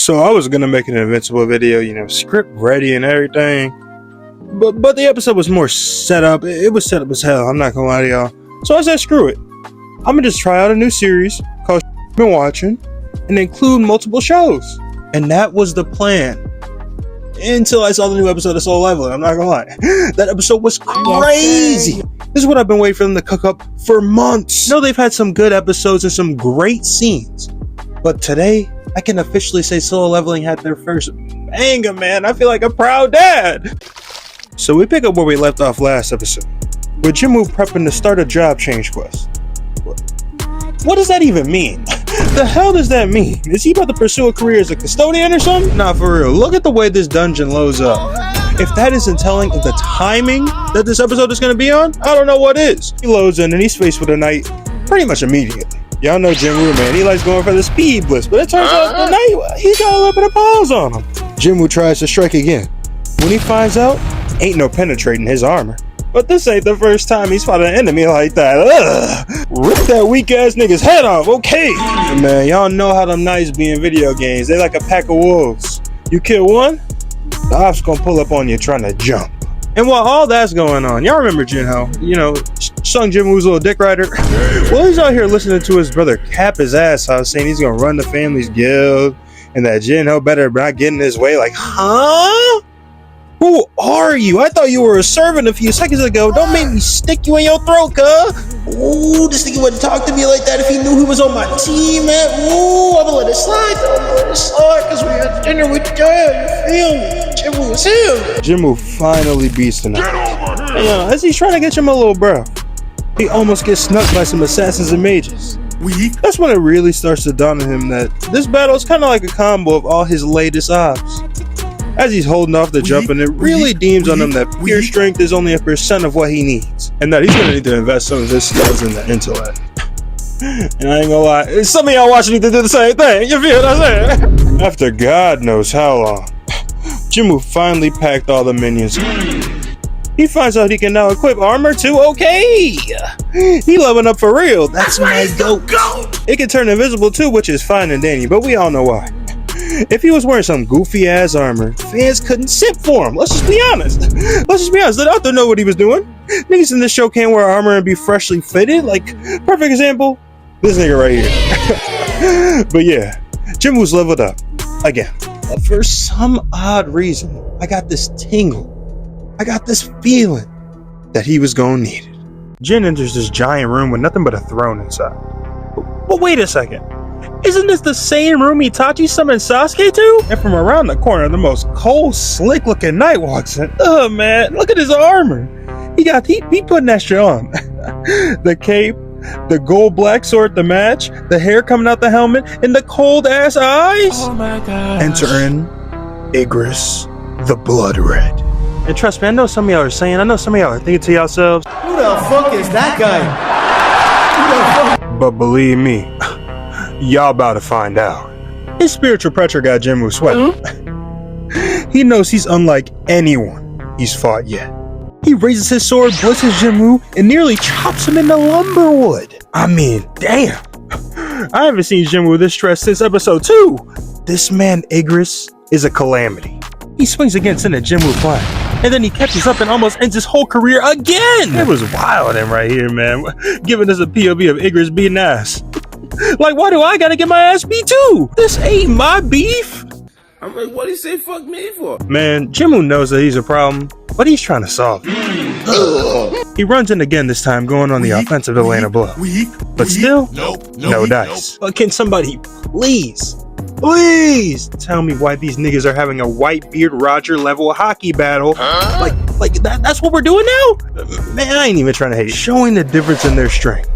So I was gonna make an Invincible video, you know, script ready and everything. But the episode was more set up. It was set up as hell, I'm not gonna lie to y'all. So I said, screw it. I'm gonna just try out a new series called Been Watching and include multiple shows. And that was the plan. Until I saw the new episode of Solo Leveling, I'm not gonna lie. That episode was crazy. This is what I've been waiting for them to cook up for months. I know they've had some good episodes and some great scenes. But today, I can officially say Solo Leveling had their first banger, man. I feel like a proud dad. So we pick up where we left off last episode, with Jinwoo prepping to start a job change quest. What does that even mean? The hell does that mean? Is he about to pursue a career as a custodian or something? Nah, for real. Look at the way this dungeon loads up. If that isn't telling of the timing that this episode is going to be on, I don't know what is. He loads in and he's faced with a knight pretty much immediately. Y'all know Jinwoo, man. He likes going for the speed blitz, but it turns out the knight, he got a little bit of pause on him. Jinwoo tries to strike again. When he finds out, ain't no penetrating his armor. But this ain't the first time he's fought an enemy like that. Ugh. Rip that weak ass nigga's head off, okay? Man, y'all know how them knights be in video games. They like a pack of wolves. You kill one, the ops gonna pull up on you trying to jump. And while all that's going on, y'all remember Jinho, you know, Sung Jinwoo's little dick rider? Well, he's out here listening to his brother cap his ass out, saying he's gonna run the family's guild, and that Jinho better not get in his way. Like, huh? Who are you? I thought you were a servant a few seconds ago. Don't make me stick you in your throat, cuz. Ooh, this nigga wouldn't talk to me like that if he knew he was on my team, man. Ooh, I'm gonna let it slide, though. I'm gonna let it slide, cause we had dinner with Dad. You feel me? Jinwoo was him. Jinwoo finally beats the knight. And, as he's trying to get him a little bro, he almost gets snuck by some assassins and mages. That's when it really starts to dawn on him that this battle is kind of like a combo of all his latest ops. As he's holding off the jump, and it really deems on him that pure strength is only 1% of what he needs, and that he's gonna need to invest some of his skills in the intellect. And I ain't gonna lie, some of y'all watching need to do the same thing. You feel what I'm saying? After God knows how long, Jinwoo finally packed all the minions. He finds out he can now equip armor too. Okay, he leveling up for real. That's my goat. It can turn invisible too, which is fine and dandy, but we all know why. If he was wearing some goofy ass armor, fans couldn't sit for him. Let's just be honest. Let out there know what he was doing. Niggas in this show can't wear armor and be freshly fitted. Like, perfect example, this nigga right here. But yeah, Jinwoo's leveled up again. But for some odd reason, I got this tingle. I got this feeling that he was gonna need it. Jin enters this giant room with nothing but a throne inside. But wait a second. Isn't this the same room Itachi summoned Sasuke to? And from around the corner, the most cold, slick-looking knight walks in. Oh man, look at his armor. He putting that shit on. The cape, the gold black sword to match, the hair coming out the helmet, and the cold-ass eyes. Oh my god. Enter in IGRIS the Blood Red. And trust me, I know some of y'all are saying, I know some of y'all are thinking to yourselves, who the fuck is that guy? But believe me, y'all about to find out. His spiritual pressure got Jinwoo sweating. He knows he's unlike anyone he's fought yet. He raises his sword, blitzes Jinwoo, and nearly chops him into lumberwood. I mean, damn. I haven't seen Jinwoo this stressed since episode 2. This man, IGRIS, is a calamity. He swings against into Jinwoo flat, and then he catches up and almost ends his whole career again. It was wild in right here, man. Giving us a POV of IGRIS beating ass. Like, why do I gotta get my ass beat too? This ain't my beef. I'm like, what do you say fuck me for? Man, Jinwoo knows that he's a problem, but he's trying to solve it. He runs in again this time, going on the offensive to land a blow. But still, no dice. But can somebody please tell me why these niggas are having a Whitebeard Roger level hockey battle? Like that's what we're doing now? Man, I ain't even trying to hate. Showing the difference in their strength.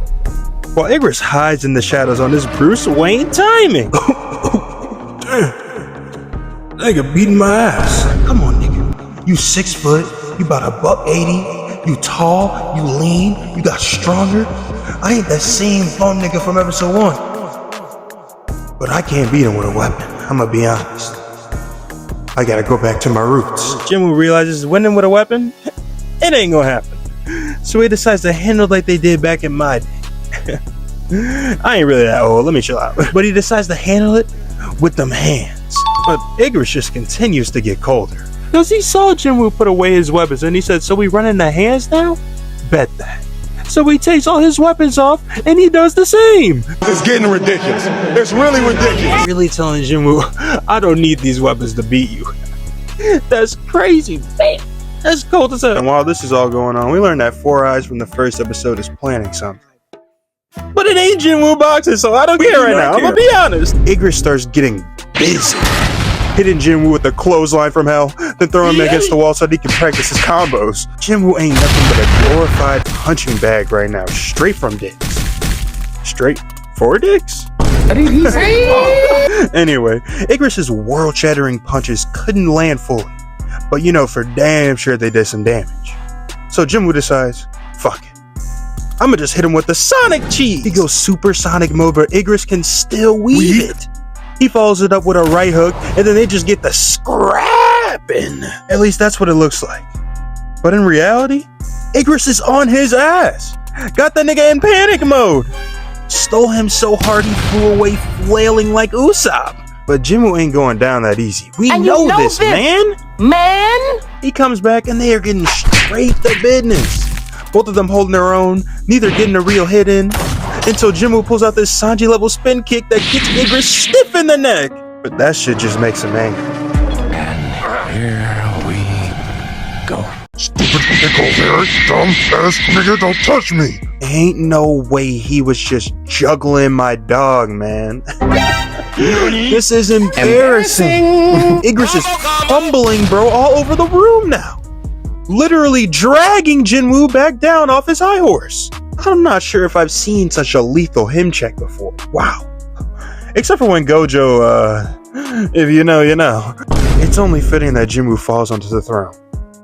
While IGRIS hides in the shadows on this Bruce Wayne timing. Damn. Nigga beating my ass. Come on, nigga. You 6 foot, you about $180, you tall, you lean, you got stronger. I ain't that same bum nigga from episode 1. But I can't beat him with a weapon, I'ma be honest. I gotta go back to my roots. Jinwoo realizes winning with a weapon, it ain't gonna happen. So he decides to handle like they did back in my day. I ain't really that old, let me chill out. But he decides to handle it with them hands. But IGRIS just continues to get colder. Because he saw Jinwoo put away his weapons and he said, so we run into hands now? Bet that. So he takes all his weapons off and he does the same. It's getting ridiculous. It's really ridiculous. Really telling Jinwoo, I don't need these weapons to beat you. That's crazy, man. That's cold as hell. And while this is all going on, we learned that Four Eyes from the first episode is planning something. But it ain't Jinwoo boxing, so I don't care right now. I'm gonna be honest. IGRIS starts getting busy, hitting Jinwoo with a clothesline from hell, then throwing him against the wall so that he can practice his combos. Jinwoo ain't nothing but a glorified punching bag right now, straight from dicks. Straight for dicks? Anyway, IGRIS's world-shattering punches couldn't land fully, but you know for damn sure they did some damage. So Jinwoo decides, fuck it. I'ma just hit him with the Sonic Cheese. He goes super Sonic mode, but IGRIS can still weave it. He follows it up with a right hook, and then they just get the scrapping. At least that's what it looks like. But in reality, IGRIS is on his ass. Got the nigga in panic mode. Stole him so hard he flew away flailing like Usopp. But Jinwoo ain't going down that easy. We know this, man. He comes back and they are getting straight to business. Both of them holding their own, neither getting a real hit in, until Jinwoo pulls out this Sanji level spin kick that gets IGRIS stiff in the neck. But that shit just makes him angry. And here we go. Stupid pickleberry, dumb ass nigga, don't touch me. Ain't no way he was just juggling my dog, man. This is embarrassing. IGRIS is fumbling, bro, all over the room now. Literally dragging Jinwoo back down off his high horse. I'm not sure if I've seen such a lethal him check before. Wow. Except for when Gojo, if you know, you know. It's only fitting that Jinwoo falls onto the throne,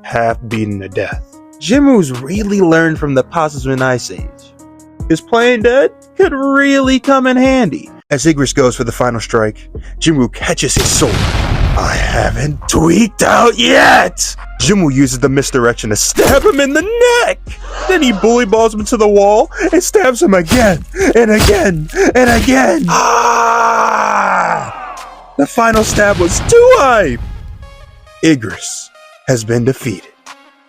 half beaten to death. Jinwoo's really learned from the Possible Ice Age. His playing dead could really come in handy. As IGRIS goes for the final strike, Jinwoo catches his sword. I haven't tweaked out yet! Jinwoo uses the misdirection to stab him in the neck! Then he bully balls him to the wall and stabs him again, and again, and again! Ah! The final stab was too hype! IGRIS has been defeated.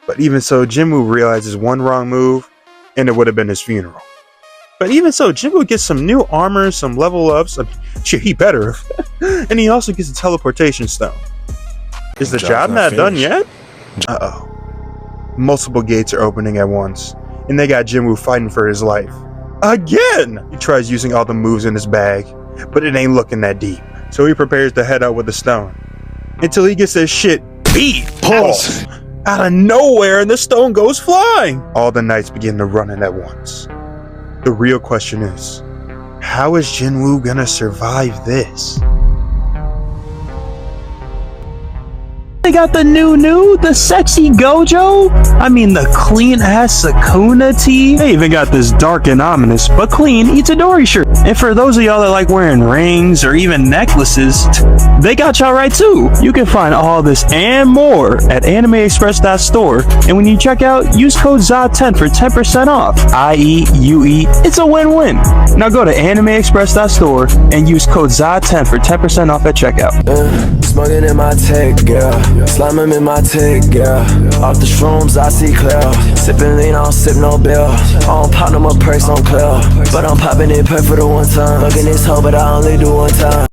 But even so, Jinwoo realizes one wrong move, and it would have been his funeral. But even so, Jinwoo gets some new armor, some level ups. I mean, shit, he better. And he also gets a teleportation stone. Is the job not done yet? Uh-oh. Multiple gates are opening at once, and they got Jinwoo fighting for his life. Again! He tries using all the moves in his bag, but it ain't looking that deep. So he prepares to head out with the stone. Until he gets his shit beat. Pause. Out of nowhere, and the stone goes flying. All the knights begin to run in at once. The real question is, how is Jinwoo gonna survive this? They got the the sexy Gojo. I mean, the clean ass Sakuna tee. They even got this dark and ominous but clean Itadori shirt. And for those of y'all that like wearing rings or even necklaces, they got y'all right too. You can find all this and more at AnimeExpress.store. And when you check out, use code ZA10 for 10% off. IEUE. It's a win-win. Now go to AnimeExpress.store and use code ZA10 for 10% off at checkout. Smoking in my tech, girl. Slamming in my tech, girl. Off the shrooms, I see clear. Sipping lean, I don't sip no bill. I don't pop no more perks on clear. But I'm popping it per for the one time. Fucking this hoe, but I only do one time.